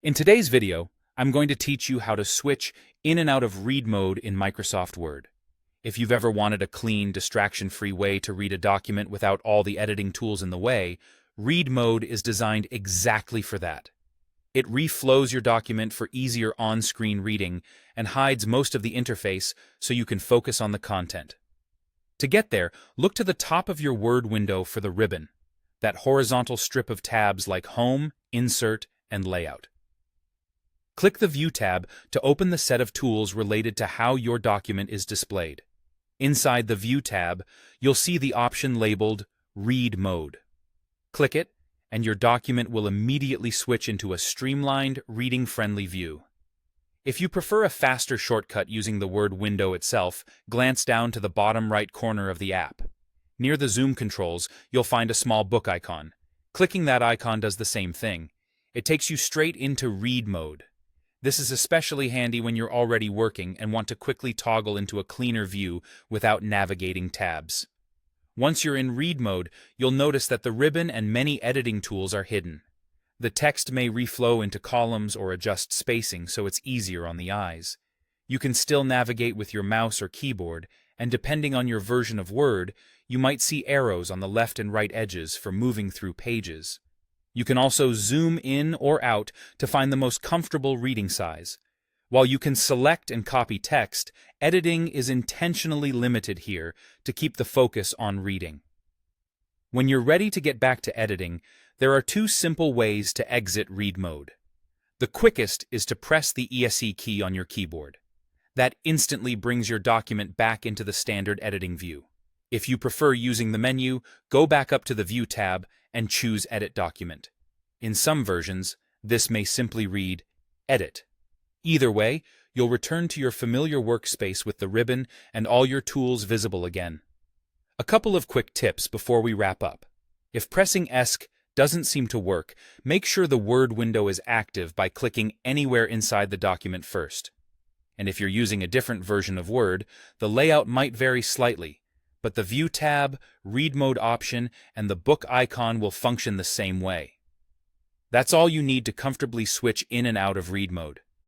In today's video, I'm going to teach you how to switch in and out of read mode in Microsoft Word. If you've ever wanted a clean, distraction-free way to read a document without all the editing tools in the way, read mode is designed exactly for that. It reflows your document for easier on-screen reading and hides most of the interface so you can focus on the content. To get there, look to the top of your Word window for the ribbon, that horizontal strip of tabs like Home, Insert, and Layout. Click the View tab to open the set of tools related to how your document is displayed. Inside the View tab, you'll see the option labeled Read Mode. Click it, and your document will immediately switch into a streamlined, reading-friendly view. If you prefer a faster shortcut using the Word window itself, glance down to the bottom right corner of the app. Near the zoom controls, you'll find a small book icon. Clicking that icon does the same thing. It takes you straight into Read Mode. This is especially handy when you're already working and want to quickly toggle into a cleaner view without navigating tabs. Once you're in Read Mode, you'll notice that the ribbon and many editing tools are hidden. The text may reflow into columns or adjust spacing so it's easier on the eyes. You can still navigate with your mouse or keyboard, and depending on your version of Word, you might see arrows on the left and right edges for moving through pages. You can also zoom in or out to find the most comfortable reading size. While you can select and copy text, editing is intentionally limited here to keep the focus on reading. When you're ready to get back to editing, there are two simple ways to exit Read Mode. The quickest is to press the ESC key on your keyboard. That instantly brings your document back into the standard editing view. If you prefer using the menu, go back up to the View tab and choose Edit Document. In some versions, this may simply read Edit. Either way, you'll return to your familiar workspace with the ribbon and all your tools visible again. A couple of quick tips before we wrap up. If pressing ESC doesn't seem to work, make sure the Word window is active by clicking anywhere inside the document first. And if you're using a different version of Word, the layout might vary slightly, but the View tab, Read Mode option, and the book icon will function the same way. That's all you need to comfortably switch in and out of Read Mode.